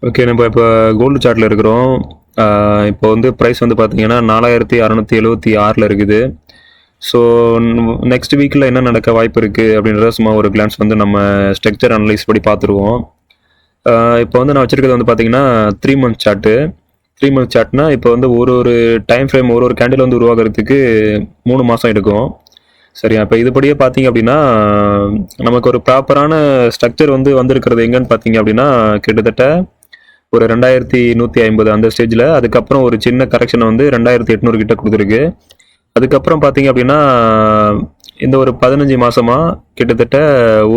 Okay. நம்ம இப்போ gold சார்ட்ல இருக்கிறோம். இப்போ வந்து பிரைஸ் வந்து பார்த்தீங்கன்னா 4676ல இருக்குது. ஸோ நெக்ஸ்ட் வீக்ல என்ன நடக்க வாய்ப்பு இருக்கு அப்படின்றத சும்மா ஒரு கிளான்ஸ் வந்து நம்ம ஸ்ட்ரக்சர் அனலைஸ் படி பார்த்துருவோம். இப்போ வந்து நான் வச்சிருக்கிறது வந்து பார்த்தீங்கன்னா 3 மந்த் சார்ட்டு. 3 மந்த் சார்ட்னா இப்போ வந்து ஒரு ஒரு டைம் ஃப்ரேம் ஒரு ஒரு கேண்டில் வந்து உருவாகிறதுக்கு 3 மாதம் எடுக்கும். சரியா? இப்போ இதுபடியே பார்த்தீங்க அப்படின்னா நமக்கு ஒரு ப்ராப்பரான ஸ்ட்ரக்சர் வந்து வந்திருக்கிறது எங்கன்னு பார்த்தீங்க அப்படின்னா கிட்டத்தட்ட ஒரு 2150 அந்த ஸ்டேஜில். அதுக்கப்புறம் ஒரு சின்ன கரெக்ஷனை வந்து 2800 கிட்ட கொடுத்துருக்கு. அதுக்கப்புறம் பார்த்தீங்க அப்படின்னா இந்த ஒரு 15 மாசமா கிட்டத்தட்ட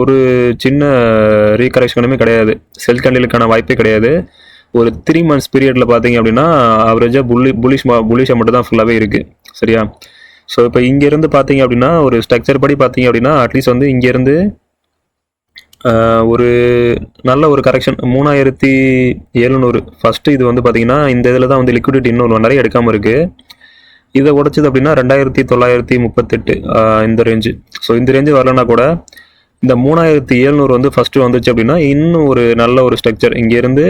ஒரு சின்ன ரீகரெக்ஷனுமே கிடையாது. செல் கேண்டிலுக்கான வாய்ப்பே கிடையாது. ஒரு 3 மந்த்ஸ் பீரியட்ல பார்த்தீங்க அப்படின்னா ஆவரேஜாக புலிஷாக மட்டும் தான் ஃபுல்லாகவே இருக்கு. சரியா? ஸோ இப்போ இங்கேருந்து பார்த்தீங்க அப்படின்னா ஒரு ஸ்ட்ரக்சர் படி பார்த்தீங்க அப்படின்னா அட்லீஸ்ட் வந்து இங்கேருந்து ஒரு நல்ல ஒரு கரெக்ஷன் 3700 ஃபர்ஸ்ட் இது வந்து பார்த்தீங்கன்னா இந்த இதில் தான் வந்து லிக்விடிட்டி இன்னும் நிறைய எடுக்காமல் இருக்கு. இதை உடைச்சது அப்படின்னா 2938 இந்த ரேஞ்சு. ஸோ இந்த ரேஞ்சு வரலன்னா கூட இந்த 3700 வந்து ஃபர்ஸ்ட் வந்துச்சு அப்படின்னா இன்னும் ஒரு நல்ல ஒரு ஸ்ட்ரக்சர் இங்கேருந்து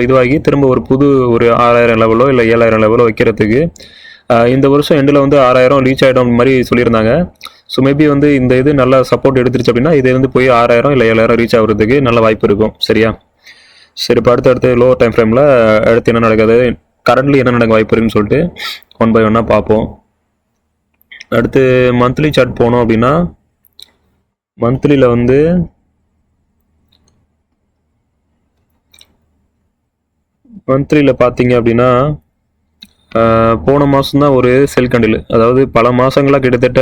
இதுவாகி திரும்ப ஒரு புது ஒரு 6000 லெவலோ இல்லை 7000 லெவலோ வைக்கிறதுக்கு இந்த வருஷம் எண்டில் வந்து 6000 ரீச் ஆகிடும் மாதிரி சொல்லியிருந்தாங்க. ஸோ மேபி வந்து இந்த இது நல்லா சப்போர்ட் எடுத்துருச்சு அப்படின்னா இது வந்து போய் 6000 இல்லை 7000 ரீச் ஆகிறதுக்கு நல்ல வாய்ப்பு இருக்கும். சரியா? சரி, இப்போ அடுத்து லோ டைம் ஃப்ரேமில் அடுத்து என்ன நடக்குது, கரண்ட்லி என்ன நடக்க வாய்ப்பு இருக்குன்னு சொல்லிட்டு ஒன் பை ஒன்னாக பார்ப்போம். அடுத்து மந்த்லி சார்ட் போனோம் அப்படின்னா மந்த்லியில் வந்து பார்த்தீங்க அப்படின்னா போன மாதம் தான் ஒரு செல் கண்டில், அதாவது பல மாதங்களாக கிட்டத்தட்ட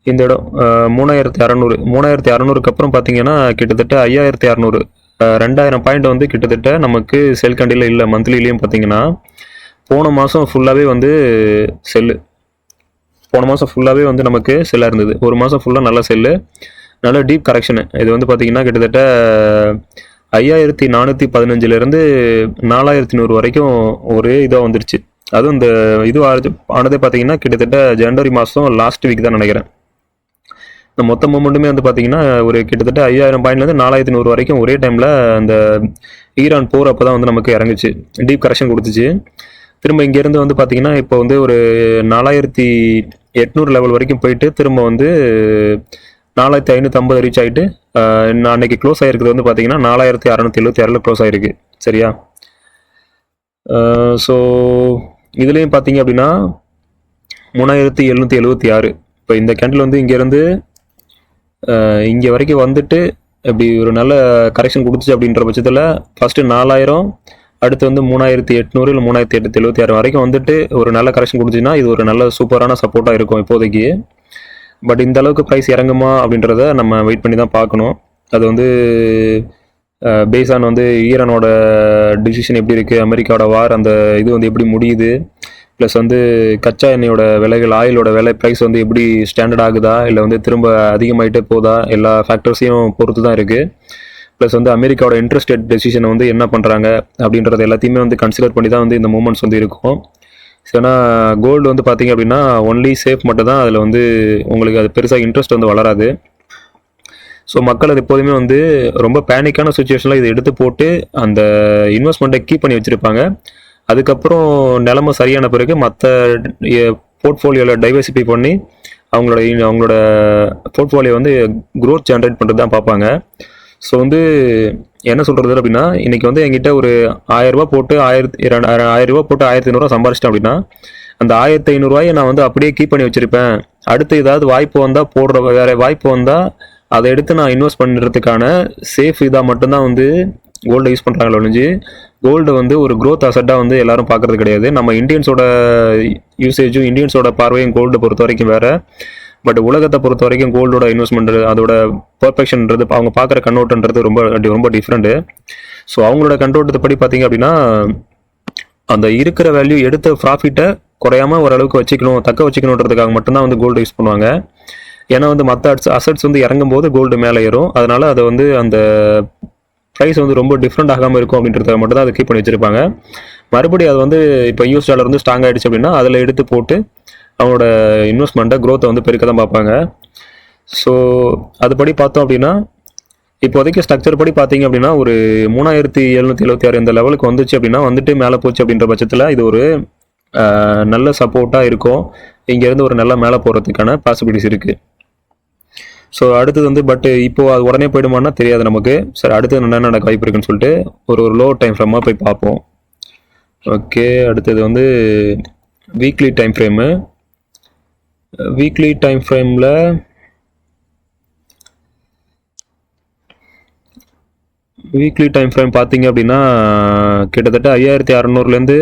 இந்த இடம் 3600 அப்புறம் பார்த்தீங்கன்னா கிட்டத்தட்ட 5600 2000 பாயிண்ட் வந்து கிட்டத்தட்ட நமக்கு செல் கண்டியில் இல்லை. மந்த்லிலையும் பார்த்தீங்கன்னா போன மாதம் ஃபுல்லாகவே வந்து செல்லு, போன மாதம் ஃபுல்லாகவே வந்து நமக்கு செல்லாக இருந்தது. ஒரு மாதம் ஃபுல்லாக நல்ல செல்லு, நல்ல டீப் கரெக்ஷனு. இது வந்து பார்த்தீங்கன்னா கிட்டத்தட்ட 5415லேருந்து 4100 வரைக்கும் ஒரே இதாக வந்துருச்சு. அதுவும் இந்த இது ஆனதே பார்த்தீங்கன்னா கிட்டத்தட்ட ஜனவரி மாதம் லாஸ்ட் வீக் தான் நினைக்கிறேன். இந்த மொத்த மூமெண்ட்டுமே வந்து பார்த்தீங்கன்னா ஒரு கிட்டத்தட்ட 5000 பாயிண்ட்லேருந்து 4100 வரைக்கும் ஒரே டைமில் அந்த ஈரான் போர் அப்போ தான் வந்து நமக்கு இறங்குச்சு, டீப் கரெக்ஷன் கொடுத்துச்சு. திரும்ப இங்கேருந்து வந்து பார்த்தீங்கன்னா இப்போ வந்து ஒரு 4800 லெவல் வரைக்கும் போயிட்டு திரும்ப வந்து 4550 ரீச் ஆகிட்டு அன்னைக்கு க்ளோஸ் ஆகிருக்கிறது வந்து பார்த்தீங்கன்னா 4676 க்ளோஸ் ஆகிருக்கு. சரியா? ஸோ இதுலேயும் பார்த்தீங்க அப்படின்னா 3776. இப்போ இந்த கேண்டில் வந்து இங்கேருந்து இங்கே வரைக்கும் வந்துட்டு இப்படி ஒரு நல்ல கரெக்ஷன் கொடுத்துச்சு அப்படின்ற பட்சத்தில் ஃபஸ்ட்டு 4000, அடுத்து வந்து 3800 இல்லை 3876 வரைக்கும் வந்துட்டு ஒரு நல்ல கரெக்ஷன் கொடுத்துச்சுன்னா இது ஒரு நல்ல சூப்பரான சப்போர்ட்டாக இருக்கும் இப்போதைக்கு. பட் இந்த அளவுக்கு ப்ரைஸ் இறங்குமா அப்படின்றத நம்ம வெயிட் பண்ணி தான் பார்க்கணும். அது வந்து பேஸான் வந்து ஈரானோட டிசிஷன் எப்படி இருக்குது, அமெரிக்காவோட வார் அந்த இது வந்து எப்படி முடியுது, ப்ளஸ் வந்து கச்சா எண்ணெயோட விலைகள், ஆயிலோட விலை ப்ரைஸ் வந்து எப்படி ஸ்டாண்டர்ட் ஆகுதா இல்லை வந்து திரும்ப அதிகமாகிட்டே போதா, எல்லா ஃபேக்டர்ஸையும் பொறுத்து தான் இருக்குது. ப்ளஸ் வந்து அமெரிக்காவோட இன்ட்ரெஸ்ட் ரேட் டெசிஷனை வந்து என்ன பண்ணுறாங்க அப்படின்றது எல்லாத்தையுமே வந்து கன்சிடர் பண்ணி தான் வந்து இந்த மூமெண்ட்ஸ் வந்து இருக்கும். ஏன்னா கோல்டு வந்து பார்த்தீங்க அப்படின்னா ஒன்லி சேஃப் மட்டும் தான், அதில் வந்து உங்களுக்கு அது பெருசாக இன்ட்ரெஸ்ட் வந்து வளராது. ஸோ மக்கள் அது எப்போதுமே வந்து ரொம்ப பேனிக்கான சுச்சுவேஷனில் இதை எடுத்து போட்டு அந்த இன்வெஸ்ட்மெண்ட்டை கீப் பண்ணி வச்சுருப்பாங்க. அதுக்கப்புறம் நிலைமை சரியான பிறகு மற்ற போர்ட்ஃபோலியோவில் டைவர்சிஃபை பண்ணி அவங்களோட போர்ட்ஃபோலியோ வந்து க்ரோத் ஜென்ரேட் பண்ணுறது தான் பார்ப்பாங்க. ஸோ வந்து என்ன சொல்கிறது அப்படின்னா இன்றைக்கி வந்து என்கிட்ட ஒரு 1000 ரூபா போட்டு 1000 ரூபா போட்டு 1500 சம்பாரிச்சிட்டேன் அப்படின்னா அந்த 1500 நான் வந்து அப்படியே கீப் பண்ணி வச்சுருப்பேன். அடுத்து ஏதாவது வாய்ப்பு வந்தால் வேறு வாய்ப்பு வந்தால் அதை எடுத்து நான் இன்வெஸ்ட் பண்ணுறதுக்கான சேஃப் இதாக மட்டும்தான் வந்து கோல்டை யூஸ் பண்ணுறாங்களோ ஒழிஞ்சு கோல்டு வந்து ஒரு க்ரோத் அசட்டாக வந்து எல்லாரும் பார்க்குறது கிடையாது. நம்ம இந்தியன்ஸோட யூசேஜும் இந்தியன்ஸோட பார்வையும் கோல்டை பொறுத்த வரைக்கும் வேறு. பட் உலகத்தை பொறுத்த வரைக்கும் கோல்டோட இன்வெஸ்ட்மெண்ட் அதோட பர்ஃபெக்ஷன்ன்றது அவங்க பார்க்குற கண்ணோட்டன்றது ரொம்ப ரொம்ப டிஃப்ரெண்ட்டு. ஸோ அவங்களோட கண்ணோட்டத்தை படி பார்த்தீங்க அப்படின்னா அந்த இருக்கிற வேல்யூ எடுத்த ப்ராஃபிட்டை குறையாமல் ஓரளவுக்கு தக்க வச்சுக்கணுன்றதுக்காக மட்டும்தான் வந்து கோல்டு யூஸ் பண்ணுவாங்க. ஏன்னா வந்து மற்ற அசட்ஸ் வந்து இறங்கும் போது கோல்டு மேலே ஏறும், அதனால அதை வந்து அந்த ப்ரைஸ் வந்து ரொம்ப டிஃப்ரெண்ட் ஆகாமல் இருக்கும் அப்படின்றத மட்டும் தான் அதை கீப் பண்ணி வச்சிருப்பாங்க. மறுபடியும் அது வந்து இப்போ யூஎஸ் டாலர் வந்து ஸ்ட்ராங் ஆகிடுச்சு அப்படின்னா அதில் எடுத்து போட்டு அவங்களோட இன்வெஸ்ட்மெண்ட்டை க்ரோத்தை வந்து பெருக்க தான் பார்ப்பாங்க. ஸோ அதுபடி பார்த்தோம் அப்படின்னா இப்போதைக்கு ஸ்ட்ரக்சர் படி பார்த்தீங்க அப்படின்னா ஒரு 3776 இந்த லெவலுக்கு வந்துச்சு அப்படின்னா வந்துட்டு மேலே போச்சு அப்படின்ற பட்சத்தில் இது ஒரு நல்ல சப்போர்ட்டாக இருக்கும். இங்கேருந்து ஒரு நல்ல மேலே போகிறதுக்கான பாசிபிலிட்டிஸ் இருக்குது. ஸோ அடுத்தது வந்து பட் இப்போது அது உடனே போயிடுமான்னா தெரியாது நமக்கு. சரி, அடுத்தது என்ன நடக்க வாய்ப்பு இருக்குன்னு சொல்லிட்டு ஒரு லோ டைம் ஃப்ரேமாக போய் பார்ப்போம். ஓகே, அடுத்தது வந்து weekly time frame. Weekly time ஃப்ரேமில் வீக்லி டைம் ஃப்ரேம் பார்த்தீங்க அப்படின்னா கிட்டத்தட்ட 5600லேருந்து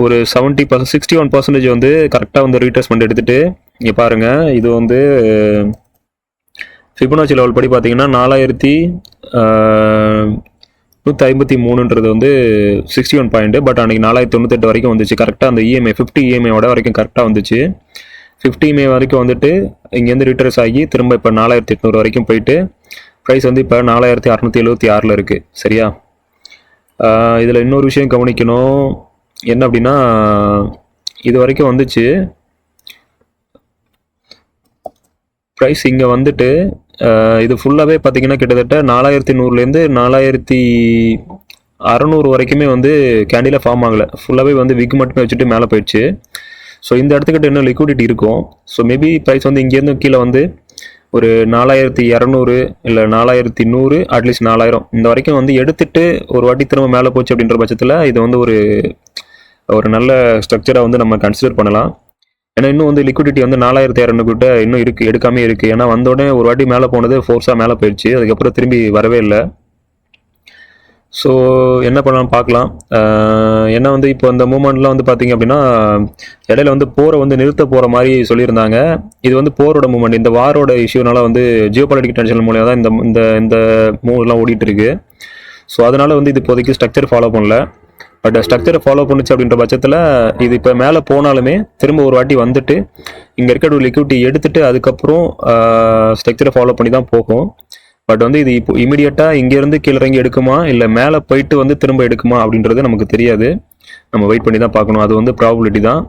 ஒரு 61% வந்து கரெக்டாக வந்து ரீட்ரேஸ்மெண்ட் எடுத்துகிட்டு இங்கே பாருங்கள். இது வந்து ஃபிபனாச்சி லெவல் படி பார்த்தீங்கன்னா 4153ன்றது வந்து 61 பாயிண்ட். பட் அன்றைக்கி 4098 வரைக்கும் வந்துச்சு. கரெக்டாக அந்த இஎம்ஐ 50 இஎம்ஐயோட வரைக்கும் கரெக்டாக வந்துச்சு. 50 இஎம்ஐ வரைக்கும் வந்துட்டு இங்கேருந்து ரீட்ரேஸ் ஆகி திரும்ப இப்போ 4800 வரைக்கும் போயிட்டு ப்ரைஸ் வந்து இப்போ 4676 இருக்குது. சரியா? இதில் இன்னொரு விஷயம் கவனிக்கணும். என்ன அப்படின்னா இது வரைக்கும் வந்துச்சு ப்ரைஸ். இங்கே வந்துட்டு இது ஃபுல்லாகவே பார்த்தீங்கன்னா கிட்டத்தட்ட 4100லேருந்து 4600 வரைக்குமே வந்து கேண்டில் ஃபார்ம் ஆகலை. ஃபுல்லாகவே வந்து விக் மட்டுமே வச்சுட்டு மேலே போயிடுச்சு. ஸோ இந்த இடத்துக்கிட்ட இன்னும் லிக்விடிட்டி இருக்கும். ஸோ மேபி ப்ரைஸ் வந்து இங்கேருந்து கீழே வந்து ஒரு 4200 இல்லை 4100 அட்லீஸ்ட் 4000 இந்த வரைக்கும் வந்து எடுத்துட்டு ஒரு வாட்டி திரும்ப மேலே போச்சு அப்படின்ற பட்சத்தில் இது வந்து ஒரு நல்ல ஸ்ட்ரக்சராக வந்து நம்ம கன்சிடர் பண்ணலாம். ஏன்னா இன்னும் வந்து லிக்விடிட்டி வந்து 4600 கிட்ட இன்னும் இருக்குது, எடுக்காமே இருக்குது. ஏன்னா வந்தோடனே ஒரு வாட்டி மேலே போனது ஃபோர்ஸாக மேலே போயிடுச்சு. அதுக்கப்புறம் திரும்பி வரவே இல்லை. ஸோ என்ன பண்ணலாம் பார்க்கலாம். ஏன்னா வந்து இப்போ இந்த மூமெண்ட்லாம் வந்து பார்த்தீங்க அப்படின்னா இடையில வந்து போரை வந்து நிறுத்த போகிற மாதிரி சொல்லியிருந்தாங்க. இது வந்து போரோட மூமெண்ட், இந்த வாரோட இஷ்யூனால வந்து ஜியோபாலிட்டிக் டென்ஷன் மூலியம் தான் இந்த இந்த மூவ்லாம் ஓடிட்டு இருக்கு. ஸோ அதனால வந்து இது இப்போதைக்கு ஸ்ட்ரக்சர் ஃபாலோ பண்ணல. பட் ஸ்ட்ரக்சரை ஃபாலோ பண்ணுச்சு அப்படின்ற பட்சத்தில் இது இப்போ மேலே போனாலுமே திரும்ப ஒரு வாட்டி வந்துட்டு இங்கே இருக்கிற ஒரு லிக்விடிட்டி எடுத்துட்டு அதுக்கப்புறம் ஸ்ட்ரக்சரை ஃபாலோ பண்ணி தான் போகும். பட் வந்து இது இப்போ இமீடியட்டாக இங்கேருந்து கீழே இறங்கி எடுக்குமா இல்லை மேலே போயிட்டு வந்து திரும்ப எடுக்குமா அப்படின்றது நமக்கு தெரியாது. நம்ம வெயிட் பண்ணி தான் பார்க்கணும். அது வந்து ப்ராபபிலிட்டி தான்.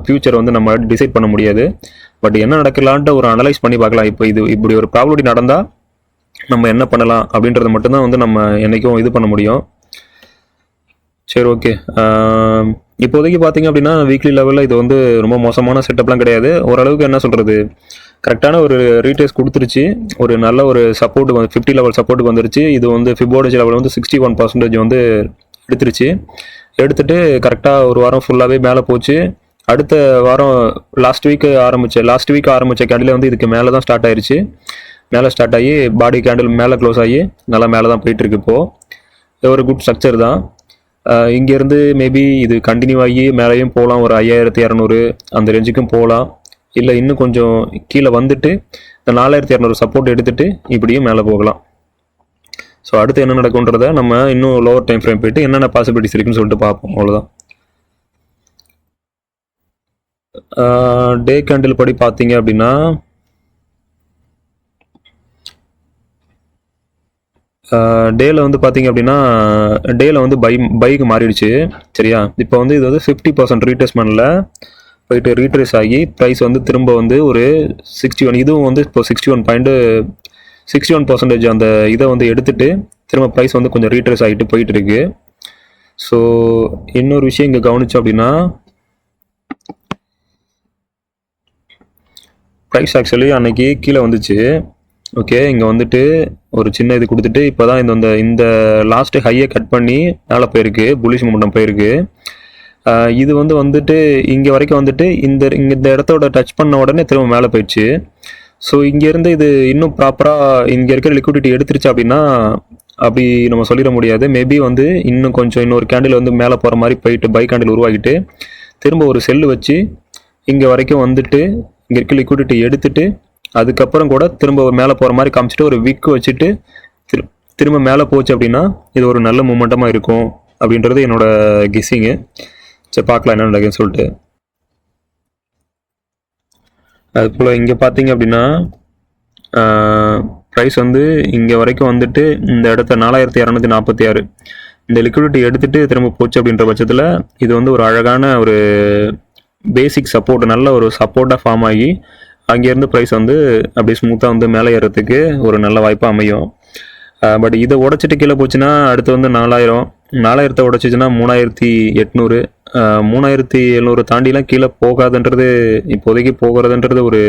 ஃப்யூச்சர் வந்து நம்ம டிசைட் பண்ண முடியாது. பட் என்ன நடக்கலான்ட்டு ஒரு அனலைஸ் பண்ணி பார்க்கலாம். இப்போ இது இப்படி ஒரு ப்ராபபிலிட்டி நடந்தால் நம்ம என்ன பண்ணலாம் அப்படின்றது மட்டும்தான் வந்து நம்ம என்றைக்கும் இது பண்ண முடியும். சரி, ஓகே. இப்போதைக்கு பார்த்தீங்க அப்படின்னா வீக்லி லெவலில் இது வந்து ரொம்ப மோசமான செட்டப்லாம் கிடையாது. ஓரளவுக்கு என்ன சொல்கிறது, கரெக்டான ஒரு ரீட்ரேஸ் கொடுத்துருச்சு. ஒரு நல்ல ஒரு சப்போர்ட் 50 லெவல் சப்போர்ட்டுக்கு வந்துருச்சு. இது வந்து ஃபிபோனச்சி லெவல் வந்து 61% வந்து எடுத்துருச்சு. எடுத்துட்டு கரெக்டாக ஒரு வாரம் ஃபுல்லாகவே மேலே போச்சு. அடுத்த வாரம் லாஸ்ட் வீக் ஆரம்பித்த கேண்டில் வந்து இதுக்கு மேலே தான் ஸ்டார்ட் ஆயிடுச்சு. மேலே ஸ்டார்ட் ஆகி பாடி கேண்டில் மேலே க்ளோஸ் ஆகி நல்லா மேலே தான் போயிட்டுருக்கு. இப்போது ஒரு குட் ஸ்ட்ரக்சர் தான். இங்கேருந்து மேபி இது கண்டினியூ ஆகி மேலேயும் போகலாம். ஒரு 5200 அந்த ரேஞ்சுக்கும் போகலாம். இல்லை இன்னும் கொஞ்சம் கீழே வந்துட்டு இந்த 4200 சப்போர்ட் எடுத்துகிட்டு இப்படியும் மேலே போகலாம். ஸோ அடுத்து என்ன நடக்கும்ன்றதை நம்ம இன்னும் லோவர் டைம் ஃப்ரேம் போயிட்டு என்னென்ன பாசிபிலிட்டிஸ் இருக்குன்னு சொல்லிட்டு பார்ப்போம். அவ்வளோதான். டே கேண்டில் படி பார்த்தீங்க அப்படின்னா டேல வந்து பார்த்தீங்க அப்படின்னா டேல வந்து பைக்கு மாறிடுச்சு. சரியா? இப்போ வந்து இது வந்து 50% ரீட்ரேஸ்மெண்ட்டில் போயிட்டு ரீட்ரேஸ் ஆகி ப்ரைஸ் வந்து திரும்ப வந்து ஒரு 61, இதுவும் வந்து இப்போ 61% அந்த இதை வந்து எடுத்துட்டு திரும்ப ப்ரைஸ் வந்து கொஞ்சம் ரீட்ரேஸ் ஆகிட்டு போயிட்டு இருக்கு. ஸோ இன்னொரு விஷயம் இங்கே கவனிச்சோம் அப்படின்னா ப்ரைஸ் ஆக்சுவலி அன்னைக்கு கீழே வந்துச்சு. ஓகே, இங்கே வந்துட்டு ஒரு சின்ன இது கொடுத்துட்டு இப்போ தான் இந்த லாஸ்ட்டு ஹையை கட் பண்ணி மேலே போயிருக்கு, புல்லிஷ் மொமெண்டம் போயிருக்கு. இது வந்துட்டு இங்கே வரைக்கும் வந்துட்டு இந்த இடத்தோட டச் பண்ண உடனே திரும்ப மேலே போயிடுச்சு. ஸோ இங்கேருந்து இது இன்னும் ப்ராப்பராக இங்கே இருக்கிற லிக்விடிட்டி எடுத்துருச்சு அப்படின்னா அப்படி நம்ம சொல்லிட முடியாது. மேபி வந்து இன்னொரு கேண்டில் வந்து மேலே போகிற மாதிரி போயிட்டு பை கேண்டில் உருவாக்கிட்டு திரும்ப ஒரு செல்லு வச்சு இங்கே வரைக்கும் வந்துட்டு இங்கே இருக்க லிக்விடிட்டி எடுத்துட்டு அதுக்கப்புறம் கூட திரும்ப ஒரு மேலே போகிற மாதிரி காமிச்சிட்டு ஒரு விக்கு வச்சுட்டு திரும்ப மேலே போச்சு அப்படின்னா இது ஒரு நல்ல மூமெண்டமாக இருக்கும் அப்படின்றது என்னோட கெஸ்ஸிங்கு. சரி, பார்க்கலாம் என்ன நடக்குதுன்னு சொல்லிட்டு. அதுபோல் இங்கே பார்த்தீங்க அப்படின்னா ப்ரைஸ் வந்து இங்கே வரைக்கும் வந்துட்டு இந்த இடத்த 4246 இந்த லிக்விடிட்டி எடுத்துகிட்டு திரும்ப போச்சு அப்படின்ற பட்சத்தில் இது வந்து ஒரு அழகான ஒரு பேசிக் சப்போர்ட், நல்ல ஒரு சப்போர்ட்டாக ஃபார்ம் ஆகி அங்கேருந்து ப்ரைஸ் வந்து அப்படியே ஸ்மூத்தாக வந்து மேலே ஏறதுக்கு ஒரு நல்ல வாய்ப்பாக அமையும். பட் இதை உடச்சிட்டு கீழே போச்சுன்னா அடுத்து வந்து 4000, 4000 உடச்சிச்சுன்னா 3800, 3700 தாண்டிலாம் கீழே போகாதுன்றது, இப்போதைக்கு போகிறதுன்றது ஒரு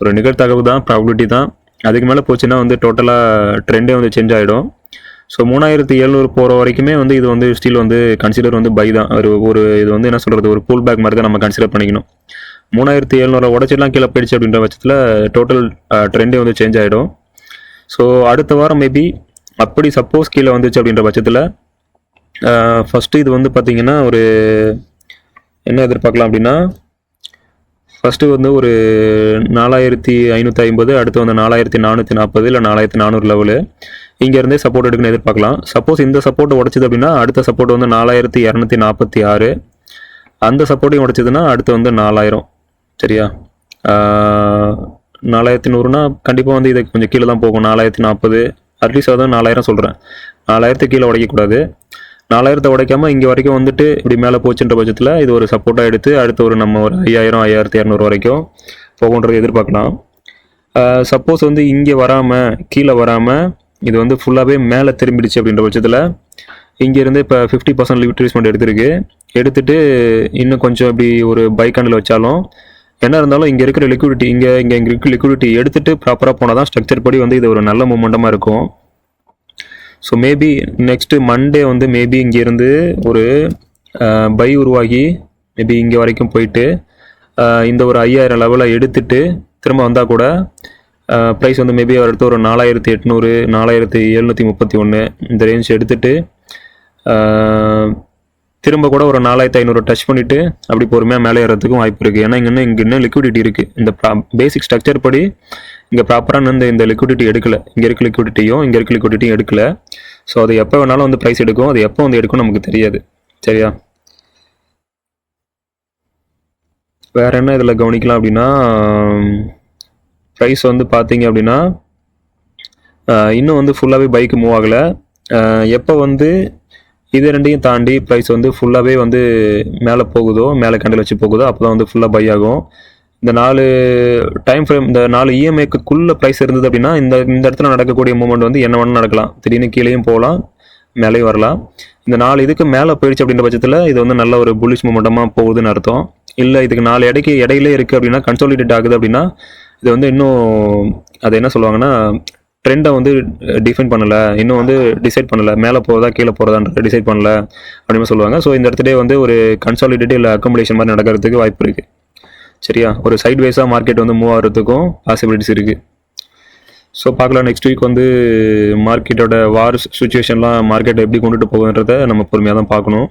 ஒரு நிகழ்தகவு தான், ப்ராபபிலிட்டி தான். அதுக்கு மேலே போச்சுன்னா வந்து டோட்டலாக ட்ரெண்டே வந்து சேஞ்ச் ஆகிடும். ஸோ 3700 போகிற வரைக்குமே வந்து இது வந்து ஸ்டில் வந்து கன்சிடர் வந்து பை தான். ஒரு இது வந்து என்ன சொல்கிறது, ஒரு பூல் பேக் மாதிரி தான் நம்ம கன்சிடர் பண்ணிக்கணும். 3700 உடச்சிடலாம் கீழே போயிடுச்சு அப்படின்ற பட்சத்தில் டோட்டல் ட்ரெண்டே வந்து சேஞ்ச் ஆகிடும். ஸோ அடுத்த வாரம் மேபி அப்படி சப்போஸ் கீழே வந்துச்சு அப்படின்ற பட்சத்தில் ஃபஸ்ட்டு இது வந்து பார்த்திங்கன்னா ஒரு என்ன எதிர்பார்க்கலாம் அப்படின்னா, ஃபஸ்ட்டு வந்து ஒரு 4550, அடுத்து வந்து 4440 இல்லை 4400 லெவலு இங்கேருந்தே சப்போர்ட் எடுக்கணும்னு எதிர்பார்க்கலாம். சப்போஸ் இந்த சப்போர்ட் உடச்சிது அப்படின்னா அடுத்த சப்போர்ட் வந்து 4246, அந்த சப்போர்ட்டையும் உடச்சிதுன்னா அடுத்து வந்து 4000. சரியா? 4100னா கண்டிப்பாக வந்து இது கொஞ்சம் கீழே தான் போகும். 4040 அட்லீஸ்ட் அதான் 4000 சொல்கிறேன். 4000 கீழே உடைக்கக்கூடாது. 4000 உடைக்காமல் இங்கே வரைக்கும் வந்துட்டு இப்படி மேலே போச்சுன்ற பட்சத்தில் இது ஒரு சப்போர்ட்டாக எடுத்து அடுத்து ஒரு நம்ம ஒரு 5000 5200 வரைக்கும் போகுன்றது எதிர்பார்க்கலாம். சப்போஸ் வந்து இங்கே வராமல் கீழே வராமல் இது வந்து ஃபுல்லாகவே மேலே திரும்பிடுச்சு அப்படின்ற பட்சத்தில் இங்கேருந்து இப்போ 50% லிட்ரேஸ்மெண்ட் எடுத்துட்டு இன்னும் கொஞ்சம் இப்படி ஒரு பை கேண்டில் வச்சாலும் என்ன இருந்தாலும் இங்கே இருக்கிற லிக்விடிட்டி இங்கே இருக்கிற லிக்விடிட்டி எடுத்துகிட்டு ப்ராப்பராக போனால் தான் ஸ்ட்ரக்சர் படி வந்து இது ஒரு நல்ல மூமெண்டமாக இருக்கும். ஸோ மேபி நெக்ஸ்ட்டு மண்டே வந்து மேபி இங்கேருந்து ஒரு பை உருவாகி மேபி இங்கே வரைக்கும் போயிட்டு இந்த ஒரு 5000 லெவலை எடுத்துட்டு திரும்ப வந்தால் கூட ப்ரைஸ் வந்து மேபி அடுத்து ஒரு 4800, 4731 இந்த ரேஞ்ச் எடுத்துட்டு திரும்ப கூட ஒரு 4500 டச் பண்ணிவிட்டு அப்படி பொறுமையாக மேலே ஏறதுக்கும் வாய்ப்பு இருக்குது. ஏன்னா இங்கே இன்னும் லிக்விடிட்டி இருக்குது. இந்த பேசிக் ஸ்ட்ரக்சர் படி இங்கே ப்ராப்பராக இந்த லிக்விடிட்டி எடுக்கலை. இங்கே இருக்க லிக்விடிட்டியும் எடுக்கலை. ஸோ அது எப்போ வேணாலும் வந்து ப்ரைஸ் எடுக்கும். அது எப்போ வந்து எடுக்கும் நமக்கு தெரியாது. சரியா? வேறு என்ன இதில் கவனிக்கலாம் அப்படின்னா, ப்ரைஸ் வந்து பார்த்தீங்க அப்படின்னா இன்னும் வந்து ஃபுல்லாகவே பைக்கு மூவ் ஆகலை. எப்போ வந்து இது ரெண்டையும் தாண்டி ப்ரைஸ் வந்து ஃபுல்லாகவே வந்து மேலே போகுதோ, மேலே கேண்டில் வச்சு போகுதோ, அப்போ தான் வந்து ஃபுல்லாக பை ஆகும். இந்த 4 டைம் ஃப்ரேம், இந்த 4 இஎம்ஐக்குள்ளே ப்ரைஸ் இருந்தது அப்படின்னா இந்த இடத்துல நடக்கக்கூடிய மூமெண்ட் வந்து என்ன வேணாலும் நடக்கலாம். திடீர்னு கீழேயும் போகலாம், மேலேயும் வரலாம். இந்த 4 இதுக்கு மேலே போயிடுச்சு அப்படின்ற பட்சத்தில் இது வந்து நல்ல ஒரு புல்லிஷ் மூமெண்டமாக போகுதுன்னு அர்த்தம். இல்லை இதுக்கு 4 இடையிலே இருக்குது அப்படின்னா, கன்சாலிடேட் ஆகுது அப்படின்னா இது வந்து இன்னும் அது என்ன சொல்லுவாங்கன்னா ட்ரெண்டை வந்து டிஃபைன் பண்ணலை, இன்னும் வந்து டிசைட் பண்ணலை, மேலே போகிறதா கீழே போகிறதான்ற டிசைட் பண்ணலை அப்படின்னு சொல்லுவாங்க. ஸோ இந்த இடத்துல வந்து ஒரு கன்சாலிடேட் இல்லை அக்கமடேஷன் மாதிரி நடக்கிறதுக்கு வாய்ப்பு இருக்குது. சரியா? ஒரு சைட் வைஸாக மார்க்கெட் வந்து மூவ் ஆகிறதுக்கும் பாசிபிலிட்டிஸ் இருக்குது. ஸோ பார்க்கலாம் நெக்ஸ்ட் வீக் வந்து மார்க்கெட்டோட வார் சுச்சுவேஷன்லாம் மார்க்கெட்டை எப்படி கொண்டுட்டு போகுதுன்றதை நம்ம பொறுமையாக தான் பார்க்கணும்.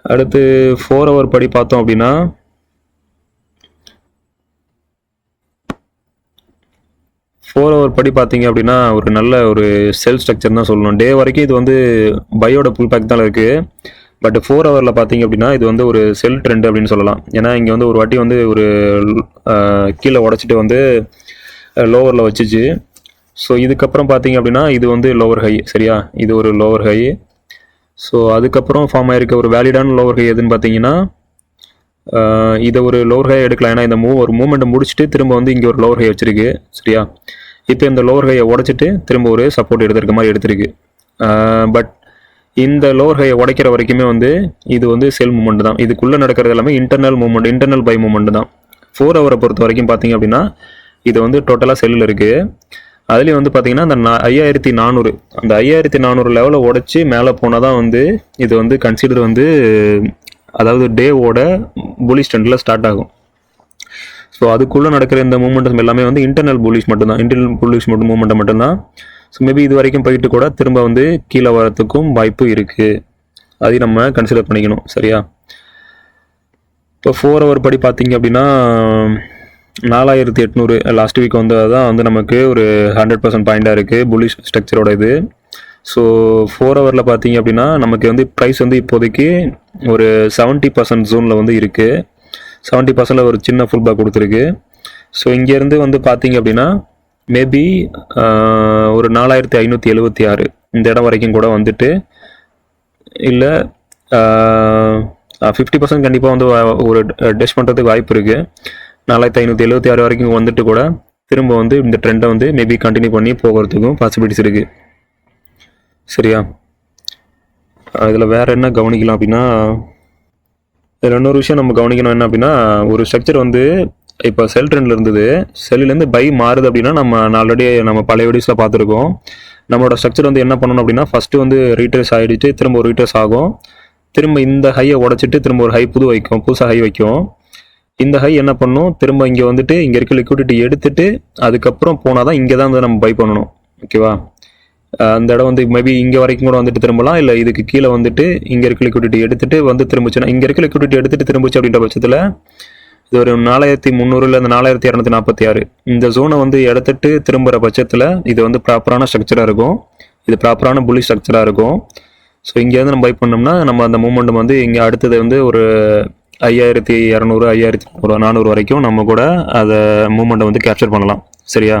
அடுத்து 4 ஹவர் படி பார்த்தோம் அப்படின்னா 4 ஹவர் படி பார்த்தீங்க அப்படின்னா ஒரு நல்ல ஒரு செல் ஸ்ட்ரக்சர் தான் சொல்லணும். டே வரைக்கும் இது வந்து பையோட புல் பேக் தான் இருக்குது. பட் 4 ஹவரில் பார்த்தீங்க அப்படின்னா இது வந்து ஒரு செல் ட்ரெண்ட் அப்படின்னு சொல்லலாம். ஏன்னா இங்கே வந்து ஒரு வாட்டி வந்து ஒரு கீழே உடச்சிட்டு வந்து லோவரில் வச்சுச்சு. ஸோ இதுக்கப்புறம் பார்த்தீங்க அப்படின்னா இது வந்து லோவர் ஹை. சரியா? இது ஒரு லோவர் ஹை. ஸோ அதுக்கப்புறம் ஃபார்ம் ஆகிருக்க ஒரு வேலிடான லோவர் ஹை எதுன்னு பார்த்தீங்கன்னா இதை ஒரு லோவர் ஹை எடுக்கலாம். ஏன்னா இந்த ஒரு மூமெண்ட்டை முடிச்சுட்டு திரும்ப வந்து இங்கே ஒரு லோவர் ஹை வச்சிருக்கு. சரியா? இப்போ இந்த லோவர் ஹையை உடைச்சிட்டு திரும்ப ஒரு சப்போர்ட் எடுத்துருக்க மாதிரி எடுத்திருக்கு. பட் இந்த லோவர் ஹையை உடைக்கிற வரைக்குமே வந்து இது வந்து செல் மூமெண்ட் தான். இதுக்குள்ளே நடக்கிறது எல்லாமே internal moment, internal by moment தான். 4 ஹவரை பொறுத்த வரைக்கும் பார்த்தீங்க அப்படின்னா இது வந்து டோட்டலாக செல்லில் இருக்குது. அதுலேயும் வந்து பார்த்தீங்கன்னா அந்த 5400, அந்த 5400 லெவலை உடச்சி மேலே போனால் தான் வந்து இது வந்து கன்சிடர் வந்து அதாவது டேவோட புலிஷ் ட்ரெண்டில் ஸ்டார்ட் ஆகும். ஸோ அதுக்குள்ளே நடக்கிற இந்த மூமெண்ட்ஸ் எல்லாமே வந்து இன்டர்னல் புலிஷ் மட்டும்தான், இன்டர்னல் புலிஷ் மூமெண்ட்டை மட்டும்தான். ஸோ மேபி இது வரைக்கும் போயிட்டு கூட திரும்ப வந்து கீழே வரத்துக்கும் வாய்ப்பு இருக்குது. அதையும் நம்ம கன்சிடர் பண்ணிக்கணும். சரியா? இப்போ 4 ஹவர் படி பார்த்தீங்க அப்படின்னா 4800 லாஸ்ட் வீக் வந்து தான் வந்து நமக்கு ஒரு 100% பாயிண்டாக இருக்குது புலிஷ் ஸ்ட்ரக்சரோட இது. ஸோ 4 ஹவரில் பார்த்தீங்க அப்படின்னா நமக்கு வந்து ப்ரைஸ் வந்து இப்போதைக்கு ஒரு 70% ஜோனில் வந்து இருக்குது. 70% ஒரு சின்ன ஃபுல் பேக் கொடுத்துருக்கு. ஸோ இங்கேருந்து வந்து பார்த்தீங்க அப்படின்னா மேபி ஒரு 4576 இந்த இடம் வரைக்கும் கூட வந்துட்டு இல்லை 50% கண்டிப்பாக வந்து ஒரு டெஸ்ட் பண்ணுறதுக்கு வாய்ப்பு இருக்குது. 4576 வரைக்கும் வந்துட்டு கூட திரும்ப வந்து இந்த ட்ரெண்டை வந்து மேபி கண்டினியூ பண்ணி போகிறதுக்கும் பாசிபிலிட்டிஸ் இருக்குது. சரியா? இதில் வேறு என்ன கவனிக்கலாம் அப்படின்னா, இதில் இன்னொரு விஷயம் நம்ம கவனிக்கணும் என்ன அப்படின்னா, ஒரு ஸ்ட்ரக்சர் வந்து இப்போ செல் ட்ரெண்டில் இருந்தது, செல்லுலேருந்து பை மாறுது அப்படின்னா நம்ம ஆல்ரெடி நம்ம பழைய வீடியோஸில் பார்த்துருக்கோம். நம்மளோட ஸ்ட்ரக்சர் வந்து என்ன பண்ணணும் அப்படின்னா, ஃபஸ்ட்டு வந்து ரீட்ரேஸ் ஆகிடுச்சு, திரும்ப ஒரு ரீட்ரேஸ் ஆகும், திரும்ப இந்த ஹையை உடச்சிட்டு திரும்ப ஒரு ஹை புதுசாக ஹை வைக்கும். இந்த ஹை என்ன பண்ணணும், திரும்ப இங்கே வந்துட்டு இங்கே இருக்க லிக்விடிட்டி எடுத்துட்டு அதுக்கப்புறம் போனால் தான் இங்கே தான் வந்து நம்ம பை பண்ணணும். ஓகேவா? அந்த இடம் வந்து மேபி இங்கே வரைக்கும் கூட வந்துட்டு திரும்பலாம், இல்லை இதுக்கு கீழே வந்துட்டு இங்கே இருக்க லிக்விடிட்டி எடுத்துட்டு வந்து திரும்பிச்சுன்னா, இங்கே இருக்க லிக்விடிட்டி எடுத்துட்டு திரும்பிச்சு அப்படின்ற பட்சத்தில் இது ஒரு 4300 இல்லை 4246 இந்த ஜோனை வந்து எடுத்துட்டு திரும்புகிற பட்சத்தில் இது வந்து ப்ராப்பரான ஸ்ட்ரக்சராக இருக்கும், இது ப்ராப்பரான புள்ளி ஸ்ட்ரக்சராக இருக்கும். ஸோ இங்கேருந்து நம்ம பை பண்ணோம்னா நம்ம அந்த மூமெண்டம் வந்து இங்கே அடுத்தது வந்து ஒரு 5200 5400 வரைக்கும் நம்ம கூட அதை மூமெண்ட்டை வந்து கேப்சர் பண்ணலாம். சரியா?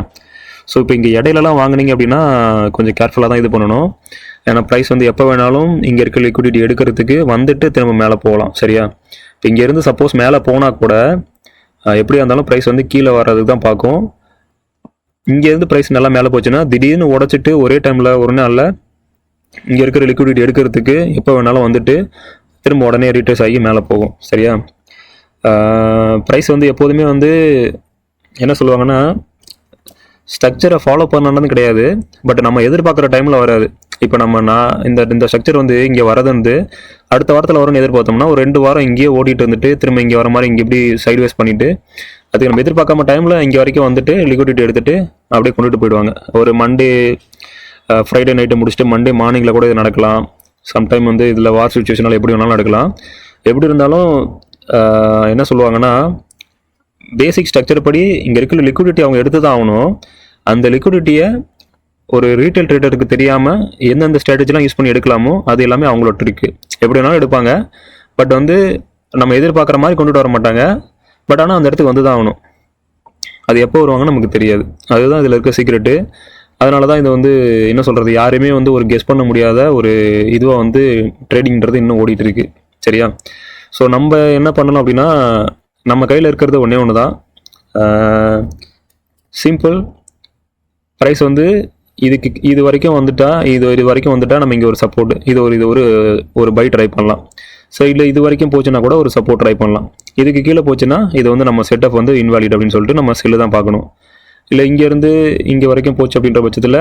ஸோ இப்போ இங்கே இடையிலலாம் வாங்கினீங்க அப்படின்னா கொஞ்சம் கேர்ஃபுல்லாக தான் இது பண்ணணும். ஏன்னா ப்ரைஸ் வந்து எப்போ வேணாலும் இங்கே இருக்க லிக்விடிட்டி எடுக்கிறதுக்கு வந்துட்டு திரும்ப மேலே போகலாம். சரியா? இப்போ இங்கேருந்து சப்போஸ் மேலே போனால் கூட எப்படியா இருந்தாலும் ப்ரைஸ் வந்து கீழே வர்றதுக்கு தான் பார்க்கும். இங்கேருந்து ப்ரைஸ் நல்லா மேலே போச்சுன்னா திடீர்னு உடச்சிட்டு ஒரே டைமில் ஒரு நாளில் இங்கே இருக்கிற லிக்விடிட்டி எடுக்கிறதுக்கு எப்போ வேணாலும் வந்துட்டு திரும்ப உடனே ரீட்ரேஸ் ஆகி மேலே போகும். சரியா? ப்ரைஸ் வந்து எப்போதுமே வந்து என்ன சொல்லுவாங்கன்னா, ஸ்ட்ரக்சரை ஃபாலோ பண்ணணும்னு கிடையாது, பட் நம்ம எதிர்பார்க்குற டைமில் வராது. இப்போ இந்த ஸ்ட்ரக்சர் வந்து இங்கே வரது வந்து அடுத்த வாரத்தில் வரும்னு எதிர்பார்த்தோம்னா ஒரு 2 வாரம் இங்கேயே ஓடிட்டு வந்துட்டு திரும்ப இங்கே வர மாதிரி இங்கே இப்படி சைட்வேஸ் பண்ணிவிட்டு அதுக்கு நம்ம எதிர்பார்க்காம டைமில் இங்கே வரைக்கும் வந்துட்டு லிக்விடிட்டி எடுத்துகிட்டு அப்படியே கொண்டுட்டு போயிடுவாங்க. ஒரு மண்டே ஃப்ரைடே நைட்டு முடிச்சுட்டு மண்டே மார்னிங்கில் கூட இது நடக்கலாம். சம்டைம் வந்து இதில் வார் சுச்சுவேஷனால் எப்படி வேணாலும் நடக்கலாம். எப்படி இருந்தாலும் என்ன சொல்லுவாங்கன்னா, பேசிக் ஸ்ட்ரக்சர் படி இங்கே இருக்கிற லிக்விடிட்டி அவங்க எடுத்து தான் ஆகணும். அந்த லிக்விடிட்டியை ஒரு ரீட்டைல் ட்ரேடருக்கு தெரியாமல் எந்தெந்த ஸ்ட்ராட்டஜிலாம் யூஸ் பண்ணி எடுக்கலாமோ அது எல்லாமே அவங்களோட ட்ரிக்கு. எப்படி வேணாலும் எடுப்பாங்க, பட் வந்து நம்ம எதிர்பார்க்குற மாதிரி கொண்டுட்டு வர மாட்டாங்க. பட் ஆனால் அந்த இடத்துக்கு வந்து தான் ஆகணும். அது எப்போ வருவாங்கன்னு நமக்கு தெரியாது. அதுதான் இதில் இருக்க சீக்ரெட்டு. அதனால தான் இது வந்து என்ன சொல்கிறது, யாருமே வந்து ஒரு கெஸ் பண்ண முடியாத ஒரு இதுவாக வந்து ட்ரேடிங்கிறது இன்னும் ஓடிட்டு இருக்கு. சரியா? ஸோ நம்ம என்ன பண்ணணும் அப்படின்னா, நம்ம கையில் இருக்கிறது ஒன்றே ஒன்று தான், சிம்பிள். ப்ரைஸ் வந்து இது வரைக்கும் வந்துட்டா நம்ம இங்கே ஒரு சப்போர்ட், இது ஒரு பை ட்ரை பண்ணலாம். ஸோ இல்லை இது வரைக்கும் போச்சுன்னா கூட ஒரு சப்போர்ட் ட்ரை பண்ணலாம். இதுக்கு கீழே போச்சுன்னா இது வந்து நம்ம செட்டப் வந்து இன்வாலிட் அப்படின்னு சொல்லிட்டு நம்ம செல்லு தான் பார்க்கணும். இல்லை இங்கேருந்து இங்கே வரைக்கும் போச்சு அப்படின்ற பட்சத்தில்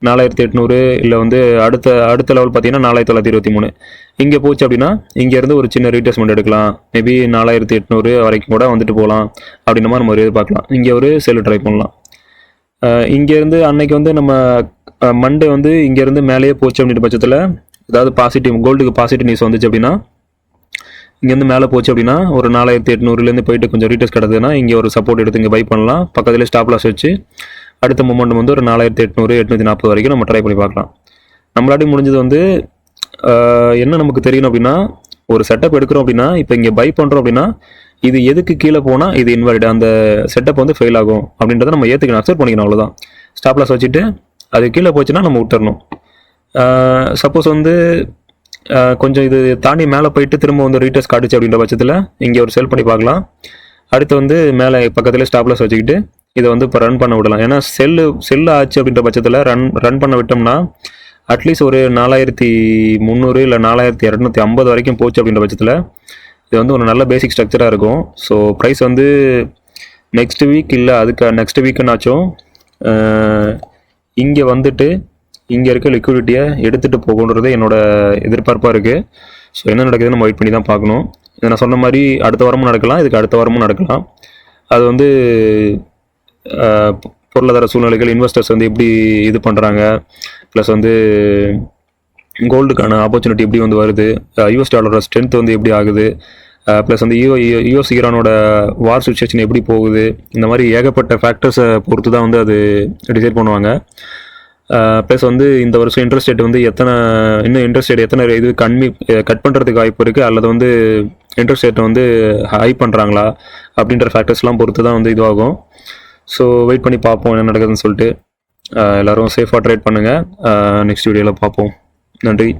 4800, இல்லை வந்து அடுத்த லெவல் பார்த்தீங்கன்னா 4923 இங்கே போச்சு அப்படின்னா இங்கேருந்து ஒரு சின்ன ரீட்ரேஸ்மெண்ட் எடுக்கலாம். மேபி 4800 வரைக்கும் கூட வந்துட்டு போகலாம் அப்படின்ற மாதிரி நம்ம எதிர்பார்க்கலாம். இங்கே ஒரு செல்லு ட்ரை பண்ணலாம். இங்கேருந்து அன்னைக்கு வந்து நம்ம மண்டே வந்து இங்கேருந்து மேலேயே போச்சு அப்படின்ற பட்சத்தில் ஏதாவது பாசிட்டிவ் கோல்டுக்கு பாசிட்டிவ் நியூஸ் வந்துச்சு அப்படின்னா இங்கேருந்து மேலே போச்சு அப்படின்னா ஒரு 4800 போயிட்டு கொஞ்சம் ரீட்டர்ஸ் கிடக்குதுன்னா இங்கே ஒரு சப்போர்ட் எடுத்து இங்கே பை பண்ணலாம். பக்கத்துலேயே ஸ்டாப் லாஸ் வச்சு அடுத்த மூமெண்ட் வந்து ஒரு 4800 840 வரைக்கும் நம்ம ட்ரை பண்ணி பார்க்கலாம். நம்மளாட்டி முடிஞ்சது வந்து என்ன நமக்கு தெரியணும் அப்படின்னா, ஒரு செட்டப் எடுக்கிறோம் அப்படின்னா இப்போ இங்கே பை பண்ணுறோம் அப்படின்னா இது எதுக்கு கீழே போனால் இது இன்வாலிட், அந்த செட்டப் வந்து ஃபெயில் ஆகும் அப்படின்றத நம்ம ஏற்றுக்கணும், அக்செப்ட் பண்ணிக்கணும். அவ்வளோதான். ஸ்டாப் லாஸ் வச்சுட்டு அது கீழே போச்சுன்னா நம்ம விட்டுறணும். சப்போஸ் வந்து கொஞ்சம் இது தாண்டி மேலே போயிட்டு திரும்ப வந்து ரீட்டர்ஸ் காட்டுச்சு அப்படின்ற பட்சத்தில் இங்கே ஒரு செல் பண்ணி பார்க்கலாம். அடுத்து வந்து மேலே பக்கத்தில் ஸ்டாப் லாஸ் வச்சுக்கிட்டு இதை வந்து இப்போ ரன் பண்ண விடலாம். ஏன்னா செல்லு ஆச்சு அப்படின்ற பட்சத்தில் ரன் பண்ண விட்டோம்னா அட்லீஸ்ட் ஒரு 4300 இல்லை 4250 வரைக்கும் போச்சு அப்படின்ற பட்சத்தில் இது வந்து ஒரு நல்ல பேசிக் ஸ்ட்ரக்சராக இருக்கும். ஸோ ப்ரைஸ் வந்து நெக்ஸ்ட் வீக் இல்லை அதுக்கு நெக்ஸ்ட் வீக்குன்னாச்சும் இங்கே வந்துட்டு இங்கே இருக்க லிக்விடிட்டியை எடுத்துகிட்டு போகணுன்றது என்னோட எதிர்பார்ப்பாக இருக்குது. ஸோ என்ன நடக்குதுன்னு நம்ம வெயிட் பண்ணி தான் பார்க்கணும். இதை நான் சொன்ன மாதிரி அடுத்த வாரமும் நடக்கலாம், இதுக்கு அடுத்த வாரமும் நடக்கலாம். அது வந்து பொருளாதார சூழ்நிலைகள், இன்வெஸ்டர்ஸ் வந்து எப்படி இது பண்ணுறாங்க, ப்ளஸ் வந்து கோல்டுக்கான ஆப்பர்ச்சுனிட்டி எப்படி வந்து வருது, யூஎஸ் டாலரோட ஸ்ட்ரென்த் வந்து எப்படி ஆகுது, ப்ளஸ் வந்து யூஎஸ் ஈரானோட வார் சுச்சுவேஷன் எப்படி போகுது, இந்த மாதிரி ஏகப்பட்ட ஃபேக்டர்ஸை பொறுத்து தான் வந்து அது டிசைட் பண்ணுவாங்க. ப்ளஸ் வந்து இந்த வருஷம் இன்ட்ரெஸ்ட் ரேட் வந்து இன்னும் இன்ட்ரெஸ்ட் ரேட் எத்தனை இது கட் பண்ணுறதுக்கு வாய்ப்பு இருக்குது, அல்லது வந்து இன்ட்ரெஸ்ட் ரேட்டை வந்து ஹை பண்ணுறாங்களா அப்படின்ற ஃபேக்டர்ஸ்லாம் பொறுத்து தான் வந்து இதுவாகும். ஸோ வெயிட் பண்ணி பார்ப்போம் என்ன நடக்குதுன்னு சொல்லிட்டு. எல்லோரும் சேஃபாக ட்ரேட் பண்ணுங்கள். நெக்ஸ்ட் வீடியோவில் பார்ப்போம். நன்றி.